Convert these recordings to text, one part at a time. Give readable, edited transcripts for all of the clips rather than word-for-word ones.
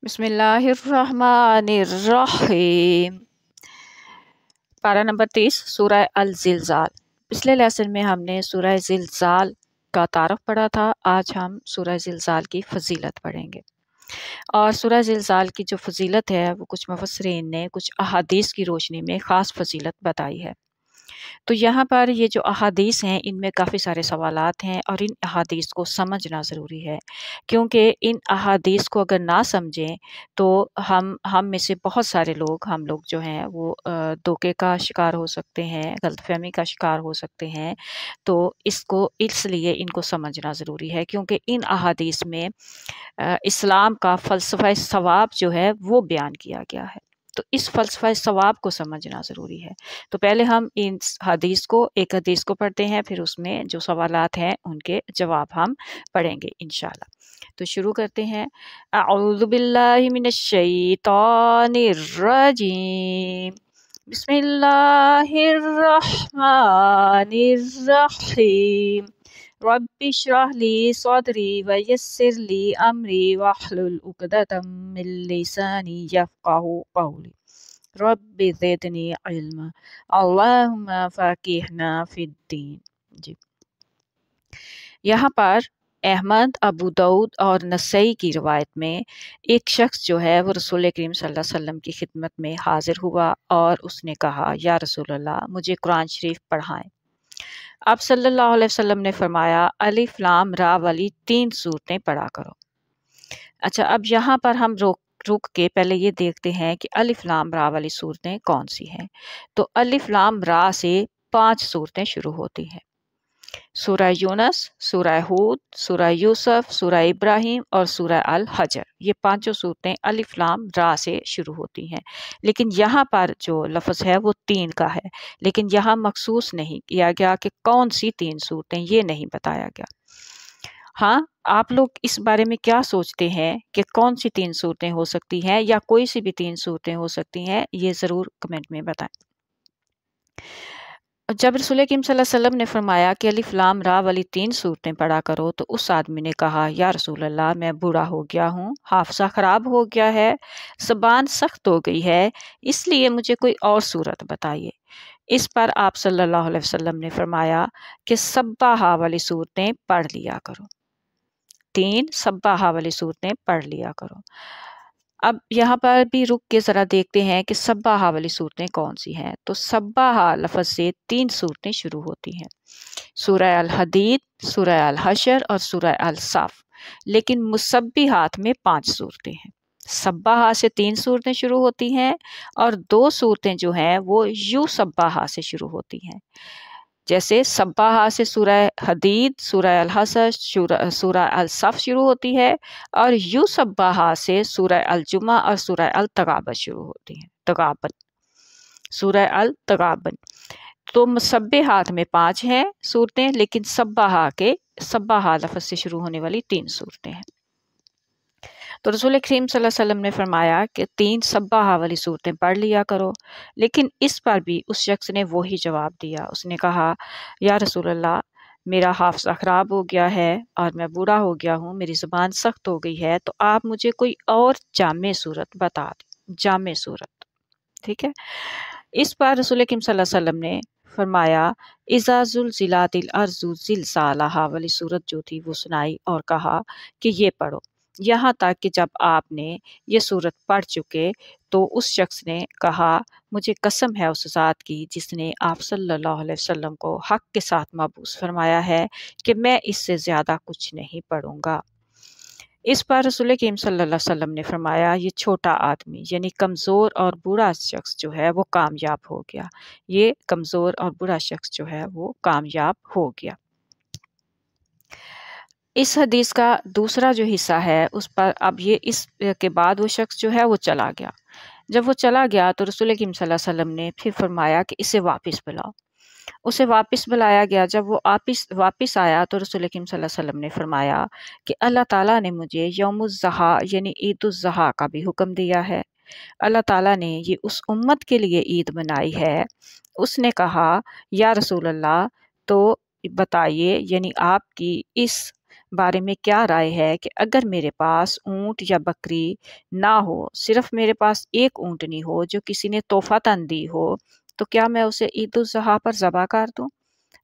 بسم اللہ الرحمن الرحیم۔ پارہ نمبر 30 سورہ الزلزال۔ پچھلے لیسن میں ہم نے سورہ زلزال کا تعارف پڑھا تھا۔ آج ہم سورہ زلزال کی فضیلت پڑھیں گے، اور سورہ زلزال کی جو فضیلت ہے وہ کچھ مفسرین نے کچھ احادیث کی روشنی میں خاص فضیلت بتائی ہے۔ تو یہاں پر یہ جو احادیث ہیں ان میں کافی سارے سوالات ہیں، اور ان احادیث کو سمجھنا ضروری ہے، کیونکہ ان احادیث کو اگر نہ سمجھیں تو ہم میں سے بہت سارے ہم لوگ جو ہیں وہ دھوکے کا شکار ہو سکتے ہیں، غلط فہمی کا شکار ہو سکتے ہیں۔ تو اس لیے ان کو سمجھنا ضروری ہے، کیونکہ ان احادیث میں اسلام کا فلسفہ ثواب جو ہے وہ بیان کیا گیا ہے۔ تو اس فلسفہ ثواب کو سمجھنا ضروری ہے۔ تو پہلے ہم ایک حدیث کو پڑھتے ہیں، پھر اس میں جو سوالات ہیں ان کے جواب ہم پڑھیں گے انشاءاللہ۔ تو شروع کرتے ہیں۔ اعوذ باللہ من الشیطان الرجیم، بسم اللہ الرحمن الرحیم، رب اشرح لی صدری ویسر لی امری واحلل عقدۃ من لسانی یفقہوا قولی، رب زدنی علما، اللہم فقہنا فی الدین۔ جی، یہاں پر احمد، ابو داؤد اور نسائی کی روایت میں ایک شخص جو ہے وہ رسول کریم صلی اللہ علیہ وسلم کی خدمت میں حاضر ہوا اور اس نے کہا، یا رسول اللہ مجھے قرآن شریف پڑھائیں۔ آپ صلی اللہ علیہ وسلم نے فرمایا، الف لام را والی 3 سورتیں پڑھا کرو۔ اچھا، اب یہاں پر ہم رک کے پہلے یہ دیکھتے ہیں کہ الف لام را والی صورتیں کون سی ہیں۔ تو الف لام را سے 5 صورتیں شروع ہوتی ہیں۔ سورہ یونس، سورہ ہود، سورہ یوسف، سورہ ابراہیم اور سورہ الحجر، یہ 5 صورتیں الف لام را سے شروع ہوتی ہیں۔ لیکن یہاں پر جو لفظ ہے وہ 3 کا ہے، لیکن یہاں مخصوص نہیں کیا گیا کہ کون سی 3 صورتیں، یہ نہیں بتایا گیا۔ ہاں، آپ لوگ اس بارے میں کیا سوچتے ہیں کہ کون سی 3 صورتیں ہو سکتی ہیں، یا کوئی سی بھی 3 صورتیں ہو سکتی ہیں، یہ ضرور کمنٹ میں بتائیں۔ جب رسول کریم صلی اللہ علیہ وسلم نے فرمایا کہ الف لام را والی 3 صورتیں پڑھا کرو، تو اس آدمی نے کہا، یا رسول اللہ میں بوڑھا ہو گیا ہوں، حافظہ خراب ہو گیا ہے، زبان سخت ہو گئی ہے، اس لیے مجھے کوئی اور صورت بتائیے۔ اس پر آپ صلی اللہ علیہ وسلم نے فرمایا کہ سباحہ والی صورتیں پڑھ لیا کرو، 3 سباحہ والی صورتیں پڑھ لیا کرو۔ اب یہاں پر بھی رک کے ذرا دیکھتے ہیں کہ سباحہ والی صورتیں کون سی ہیں۔ تو سباحہ لفظ سے 3 صورتیں شروع ہوتی ہیں، سورہ الحدید، سورہ الحشر اور سورہ الصف۔ لیکن مسبحات میں 5 صورتیں ہیں۔ سباحہ سے 3 صورتیں شروع ہوتی ہیں، اور 2 صورتیں جو ہیں وہ یو سباحہ سے شروع ہوتی ہیں۔ جیسے سباحہ سے سورہ حدید، سورہ الحشر، سورہ الصف شروع ہوتی ہے، اور یو سباحہ سے سورہ الجمعہ اور سورہ التغابن شروع ہوتی ہیں۔ سورہ التغابن۔ تو مسبحات میں 5 ہیں صورتیں، لیکن سباحہ لفظ سے شروع ہونے والی 3 صورتیں ہیں۔ تو رسول کریم صلی اللہ علیہ وسلم نے فرمایا کہ 3 سباحہ والی صورتیں پڑھ لیا کرو۔ لیکن اس پر بھی اس شخص نے وہی جواب دیا، اس نے کہا، یا رسول اللہ میرا حافظہ خراب ہو گیا ہے اور میں بوڑھا ہو گیا ہوں، میری زبان سخت ہو گئی ہے، تو آپ مجھے کوئی اور جامع صورت بتا دیں، جامع صورت۔ ٹھیک ہے۔ اس پر رسول کریم صلی اللہ علیہ وسلم نے فرمایا، اذا زلزلات الارض زلزالہا والی صورت جو تھی وہ سنائی، اور کہا کہ یہ پڑھو، یہاں تک کہ جب آپ نے یہ صورت پڑھ چکے تو اس شخص نے کہا، مجھے قسم ہے اس ذات کی جس نے آپ صلی اللہ علیہ وسلم کو حق کے ساتھ مبعوث فرمایا ہے، کہ میں اس سے زیادہ کچھ نہیں پڑھوں گا۔ اس پر رسول کریم صلی اللہ علیہ وسلم نے فرمایا، یہ چھوٹا آدمی یعنی کمزور اور بوڑھا شخص جو ہے وہ کامیاب ہو گیا، یہ کمزور اور بوڑھا شخص جو ہے وہ کامیاب ہو گیا۔ اس حدیث کا دوسرا جو حصہ ہے اس پر اب یہ اس کے بعد وہ شخص جو ہے وہ چلا گیا۔ جب وہ چلا گیا تو رسول کریم صلی اللہ علیہ وسلم نے پھر فرمایا کہ اسے واپس بلاؤ۔ اسے واپس بلایا گیا۔ جب وہ واپس آیا تو رسول کریم صلی اللہ علیہ وسلم نے فرمایا کہ اللہ تعالیٰ نے مجھے یوم الضحیٰ یعنی عید الاضحیٰ کا بھی حکم دیا ہے۔ اللہ تعالیٰ نے یہ اس امت کے لیے عید بنائی ہے۔ اس نے کہا، یا رسول اللہ تو بتائیے، یعنی آپ کی اس بارے میں کیا رائے ہے کہ اگر میرے پاس اونٹ یا بکری نہ ہو، صرف میرے پاس ایک اونٹنی ہو جو کسی نے تحفۃً دی ہو، تو کیا میں اسے عید الاضحیٰ پر ذبح کر دوں؟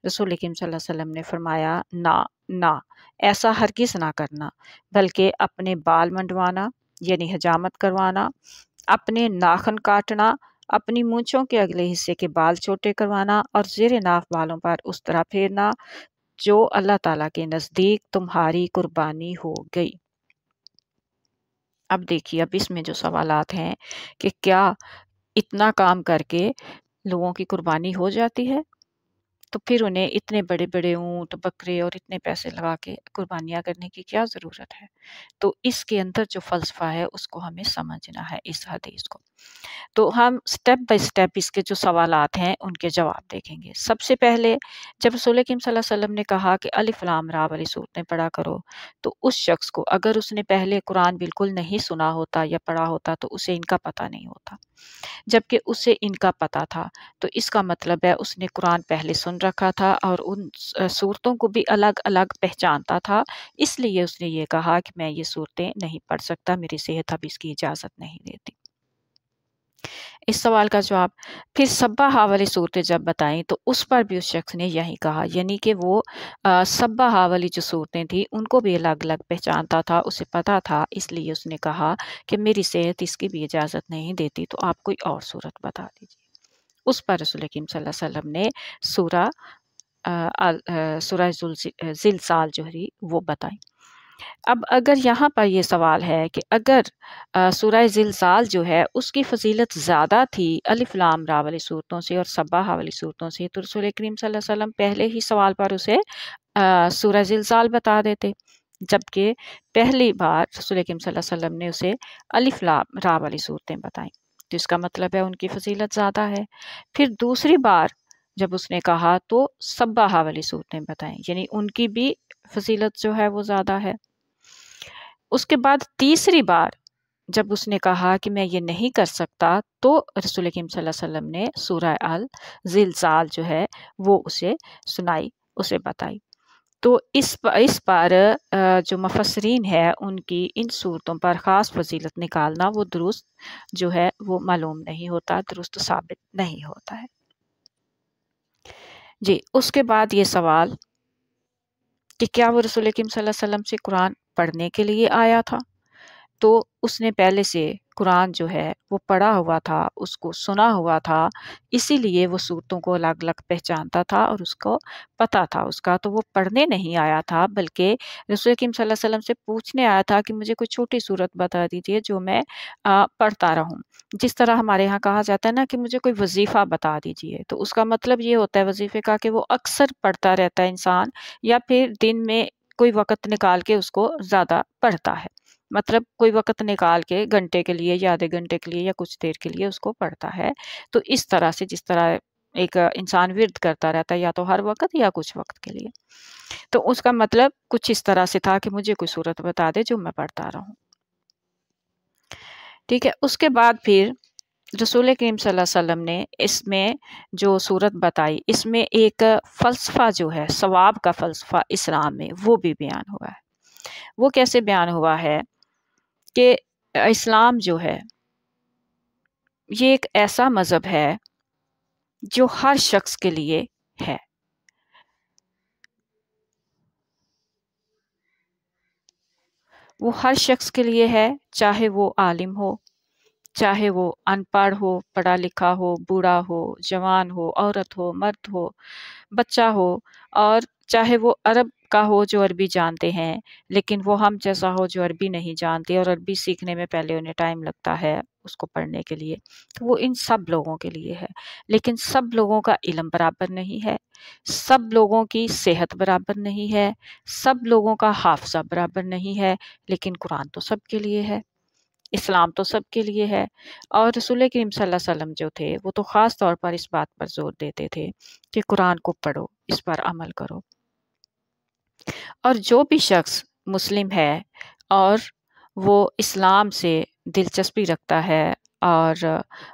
رسول کریم صلی اللہ علیہ وسلم نے فرمایا، نہ، ایسا ہرگز نہ کرنا، بلکہ اپنے بال منڈوانا یعنی حجامت کروانا، اپنے ناخن کاٹنا، اپنی مونچھوں کے اگلے حصے کے بال چھوٹے کروانا اور زیر ناف بالوں پر اس طرح پھیرنا جو اللہ تعالیٰ کے نزدیک تمہاری قربانی ہو گئی۔ اب دیکھیے، اب اس میں جو سوالات ہیں کہ کیا اتنا کام کر کے لوگوں کی قربانی ہو جاتی ہے؟ تو پھر انہیں اتنے بڑے بڑے اونٹ بکرے اور اتنے پیسے لگا کے قربانیاں کرنے کی کیا ضرورت ہے؟ تو اس کے اندر جو فلسفہ ہے اس کو ہمیں سمجھنا ہے، اس حدیث کو۔ تو ہم سٹیپ بائی سٹیپ اس کے جو سوالات ہیں ان کے جواب دیکھیں گے۔ سب سے پہلے جب رسول کریم صلی اللہ علیہ وسلم نے کہا کہ الف لام را والی صورتیں پڑھا کرو، تو اس شخص کو اگر اس نے پہلے قرآن بالکل نہیں سنا ہوتا یا پڑھا ہوتا تو اسے ان کا پتہ نہیں ہوتا، جبکہ اسے ان کا پتہ تھا، تو اس کا مطلب ہے اس نے قرآن پہلے سن رکھا تھا اور ان صورتوں کو بھی الگ الگ پہچانتا تھا، اس لیے اس نے یہ کہا کہ میں یہ صورتیں نہیں پڑھ سکتا، میری صحت اب اس کی اجازت نہیں دیتی۔ اس سوال کا جواب پھر سبحہ والی صورتیں جب بتائیں تو اس پر بھی اس شخص نے یہی کہا، یعنی کہ وہ سبحہ والی جو صورتیں تھیں ان کو بھی الگ الگ پہچانتا تھا، اسے پتا تھا، اس لیے اس نے کہا کہ میری صحت اس کی بھی اجازت نہیں دیتی، تو آپ کوئی اور صورت بتا دیجیے۔ اس پر رسول کریم صلی اللہ علیہ وسلم نے سورہ زلزال جو ہے وہ بتائی۔ اب اگر یہاں پر یہ سوال ہے کہ اگر سورہ زلزال جو ہے اس کی فضیلت زیادہ تھی الف لام را والی صورتوں سے اور سبحہ والی صورتوں سے، تو رسول کریم صلی اللہ علیہ وسلم پہلے ہی سوال پر اسے سورہ زلزال بتا دیتے، جبکہ پہلی بار رسول کریم صلی اللہ علیہ وسلم نے اسے الف لام را والی صورتیں بتائیں، تو اس کا مطلب ہے ان کی فضیلت زیادہ ہے۔ پھر دوسری بار جب اس نے کہا تو سبحہ والی صورتیں بتائیں، یعنی ان کی بھی فضیلت جو ہے وہ زیادہ ہے۔ اس کے بعد تیسری بار جب اس نے کہا کہ میں یہ نہیں کر سکتا، تو رسول کریم صلی اللہ علیہ وسلم نے سورہ الزلزال جو ہے وہ اسے سنائی، اسے بتائی۔ تو اس پر جو مفسرین ہے ان کی ان صورتوں پر خاص فضیلت نکالنا وہ درست جو ہے وہ معلوم نہیں ہوتا، درست ثابت نہیں ہوتا ہے۔ جی، اس کے بعد یہ سوال کہ کیا وہ رسول کریم صلی اللہ علیہ وسلم سے قرآن پڑھنے کے لیے آیا تھا؟ تو اس نے پہلے سے قرآن جو ہے وہ پڑھا ہوا تھا، اس کو سنا ہوا تھا، اسی لیے وہ صورتوں کو الگ الگ پہچانتا تھا اور اس کو پتہ تھا اس کا، تو وہ پڑھنے نہیں آیا تھا، بلکہ رسول کریم صلی اللہ علیہ وسلم سے پوچھنے آیا تھا کہ مجھے کوئی چھوٹی صورت بتا دیجیے جو میں پڑھتا رہوں۔ جس طرح ہمارے یہاں کہا جاتا ہے نا کہ مجھے کوئی وظیفہ بتا دیجیے، تو اس کا مطلب یہ ہوتا ہے وظیفے کا کہ وہ اکثر پڑھتا رہتا ہے انسان، یا پھر دن میں کوئی وقت نکال کے اس کو زیادہ پڑھتا ہے، مطلب کوئی وقت نکال کے گھنٹے کے لیے یا آدھے گھنٹے کے لیے یا کچھ دیر کے لیے اس کو پڑھتا ہے۔ تو اس طرح سے جس طرح ایک انسان ورد کرتا رہتا ہے یا تو ہر وقت یا کچھ وقت کے لیے، تو اس کا مطلب کچھ اس طرح سے تھا کہ مجھے کوئی صورت بتا دے جو میں پڑھتا رہوں۔ ٹھیک ہے، اس کے بعد پھر رسول کریم صلی اللہ علیہ وسلم نے اس میں جو صورت بتائی، اس میں ایک فلسفہ جو ہے ثواب کا فلسفہ اسلام میں وہ بھی بیان ہوا ہے۔ وہ کیسے بیان ہوا ہے کہ اسلام جو ہے یہ ایک ایسا مذہب ہے جو ہر شخص کے لیے ہے، وہ ہر شخص کے لیے ہے، چاہے وہ عالم ہو، چاہے وہ ان پڑھ ہو، پڑھا لکھا ہو، بوڑھا ہو، جوان ہو، عورت ہو، مرد ہو، بچہ ہو، اور چاہے وہ عرب کا ہو جو عربی جانتے ہیں لیکن وہ ہم جیسا ہو جو عربی نہیں جانتے اور عربی سیکھنے میں پہلے انہیں ٹائم لگتا ہے اس کو پڑھنے کے لیے، تو وہ ان سب لوگوں کے لیے ہے۔ لیکن سب لوگوں کا علم برابر نہیں ہے، سب لوگوں کی صحت برابر نہیں ہے، سب لوگوں کا حافظہ برابر نہیں ہے، لیکن قرآن تو سب کے لیے ہے، اسلام تو سب کے لیے ہے۔ اور رسول کریم صلی اللہ علیہ وسلم جو تھے وہ تو خاص طور پر اس بات پر زور دیتے تھے کہ قرآن کو پڑھو، اس پر عمل کرو، اور جو بھی شخص مسلم ہے اور وہ اسلام سے دلچسپی رکھتا ہے اور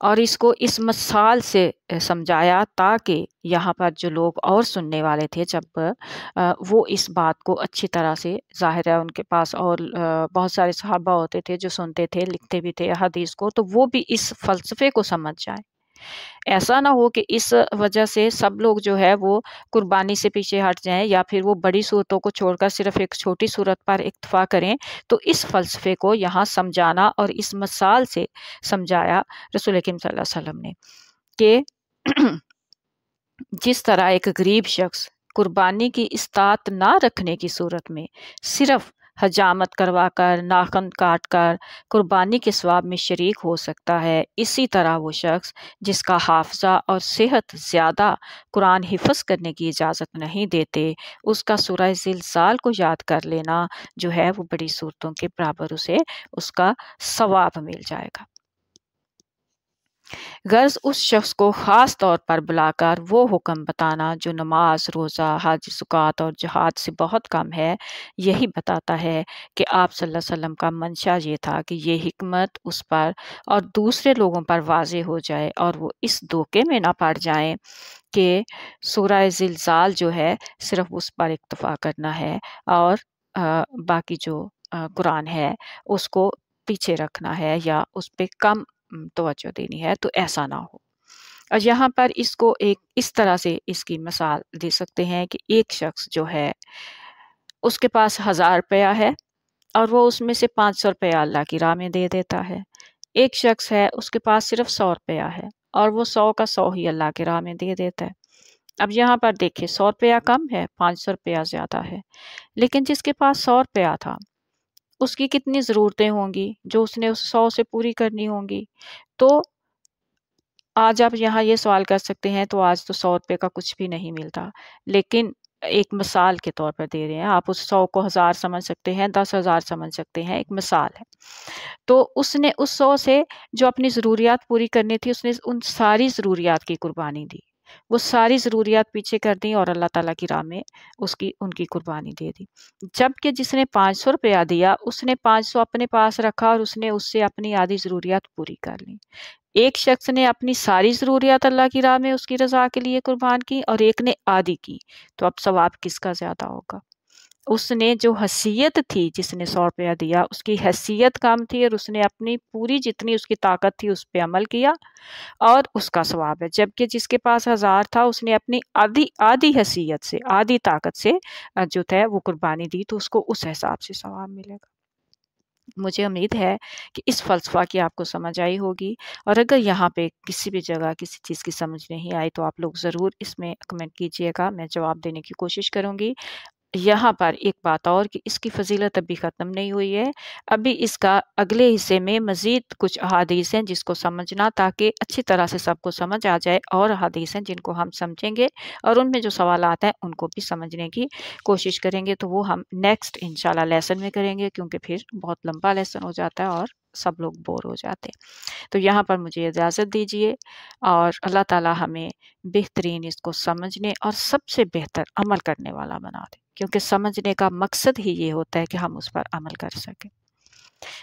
اور اس کو اس مثال سے سمجھایا تاکہ یہاں پر جو لوگ اور سننے والے تھے جب وہ اس بات کو اچھی طرح سے، ظاہر ہے ان کے پاس اور بہت سارے صحابہ ہوتے تھے جو سنتے تھے، لکھتے بھی تھے حدیث کو، تو وہ بھی اس فلسفے کو سمجھ جائیں۔ ایسا نہ ہو کہ اس وجہ سے سب لوگ جو ہے وہ قربانی سے پیچھے ہٹ جائیں، یا پھر وہ بڑی صورتوں کو چھوڑ کر صرف ایک چھوٹی صورت پر اکتفا کریں۔ تو اس فلسفے کو یہاں سمجھانا اور اس مثال سے سمجھایا رسول اکرم صلی اللہ علیہ وسلم نے کہ جس طرح ایک غریب شخص قربانی کی استطاعت نہ رکھنے کی صورت میں صرف حجامت کروا کر، ناخن کاٹ کر قربانی کے ثواب میں شریک ہو سکتا ہے، اسی طرح وہ شخص جس کا حافظہ اور صحت زیادہ قرآن حفظ کرنے کی اجازت نہیں دیتے، اس کا سورہ زلزال کو یاد کر لینا جو ہے وہ بڑی صورتوں کے برابر اسے اس کا ثواب مل جائے گا۔ غرض اس شخص کو خاص طور پر بلا کر وہ حکم بتانا جو نماز، روزہ، حج، زکوٰۃ اور جہاد سے بہت کم ہے، یہی بتاتا ہے کہ آپ صلی اللہ علیہ وسلم کا منشا یہ تھا کہ یہ حکمت اس پر اور دوسرے لوگوں پر واضح ہو جائے اور وہ اس دھوکے میں نہ پڑ جائیں کہ سورہ زلزال جو ہے صرف اس پر اکتفا کرنا ہے اور باقی جو قرآن ہے اس کو پیچھے رکھنا ہے یا اس پہ کم توجہ دینی ہے، تو ایسا نہ ہو۔ اور یہاں پر اس کو ایک اس طرح سے اس کی مثال دے سکتے ہیں کہ ایک شخص جو ہے اس کے پاس 1000 روپیہ ہے اور وہ اس میں سے 500 روپیہ اللہ کی راہ میں دے دیتا ہے۔ ایک شخص ہے اس کے پاس صرف 100 روپیہ ہے اور وہ 100 کا 100 ہی اللہ کی راہ میں دے دیتا ہے۔ اب یہاں پر دیکھیں 100 روپیہ کم ہے، 500 روپیہ زیادہ ہے، لیکن جس کے پاس 100 روپیہ تھا اس کی کتنی ضرورتیں ہوں گی جو اس نے اس 100 سے پوری کرنی ہوں گی۔ تو آج آپ یہاں یہ سوال کر سکتے ہیں تو آج تو 100 روپے کا کچھ بھی نہیں ملتا، لیکن ایک مثال کے طور پر دے رہے ہیں، آپ اس 100 کو 1000 سمجھ سکتے ہیں، 10,000 سمجھ سکتے ہیں، ایک مثال ہے۔ تو اس نے اس 100 سے جو اپنی ضروریات پوری کرنی تھی اس نے ان ساری ضروریات کی قربانی دی، وہ ساری ضروریات پیچھے کر دی اور اللہ تعالیٰ کی راہ میں ان کی قربانی دے دی۔ جبکہ جس نے 500 روپیہ دیا اس نے 500 اپنے پاس رکھا اور اس نے اس سے اپنی آدھی ضروریات پوری کر لی۔ ایک شخص نے اپنی ساری ضروریات اللہ کی راہ میں اس کی رضا کے لیے قربان کی اور ایک نے آدھی کی، تو اب ثواب کس کا زیادہ ہوگا؟ اس نے جو حیثیت تھی، جس نے 100 روپیہ دیا اس کی حیثیت کم تھی اور اس نے اپنی پوری جتنی اس کی طاقت تھی اس پہ عمل کیا اور اس کا ثواب ہے، جبکہ جس کے پاس 1000 تھا اس نے اپنی آدھی حیثیت سے، آدھی طاقت سے جو تھا وہ قربانی دی، تو اس کو اس حساب سے ثواب ملے گا۔ مجھے امید ہے کہ اس فلسفہ کی آپ کو سمجھ آئی ہوگی، اور اگر یہاں پہ کسی بھی جگہ کسی چیز کی سمجھ نہیں آئی تو آپ لوگ ضرور اس میں کمنٹ کیجئے گا، میں جواب دینے کی کوشش کروں گی۔ یہاں پر ایک بات اور کہ اس کی فضیلت ابھی ختم نہیں ہوئی ہے، ابھی اس کا اگلے حصے میں مزید کچھ احادیث ہیں جس کو سمجھنا تاکہ اچھی طرح سے سب کو سمجھ آ جائے، اور احادیث ہیں جن کو ہم سمجھیں گے اور ان میں جو سوالات ہیں ان کو بھی سمجھنے کی کوشش کریں گے، تو وہ ہم نیکسٹ انشاءاللہ لیسن میں کریں گے، کیونکہ پھر بہت لمبا لیسن ہو جاتا ہے اور سب لوگ بور ہو جاتے ہیں۔ تو یہاں پر مجھے اجازت دیجیے، اور اللہ تعالی ہمیں بہترین اس کو سمجھنے اور سب سے بہتر عمل کرنے والا بنا دے، کیونکہ سمجھنے کا مقصد ہی یہ ہوتا ہے کہ ہم اس پر عمل کر سکیں۔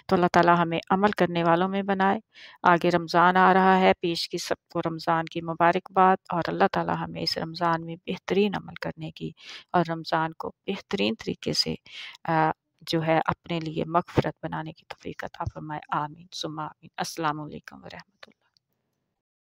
تو اللہ تعالی ہمیں عمل کرنے والوں میں بنائے۔ آگے رمضان آ رہا ہے، پیش کی سب کو رمضان کی مبارکباد، اور اللہ تعالی ہمیں اس رمضان میں بہترین عمل کرنے کی اور رمضان کو بہترین طریقے سے جو ہے اپنے لیے مغفرت بنانے کی توفیق عطا فرمائے۔ آمین ثم آمین۔ السلام علیکم ورحمۃ اللہ۔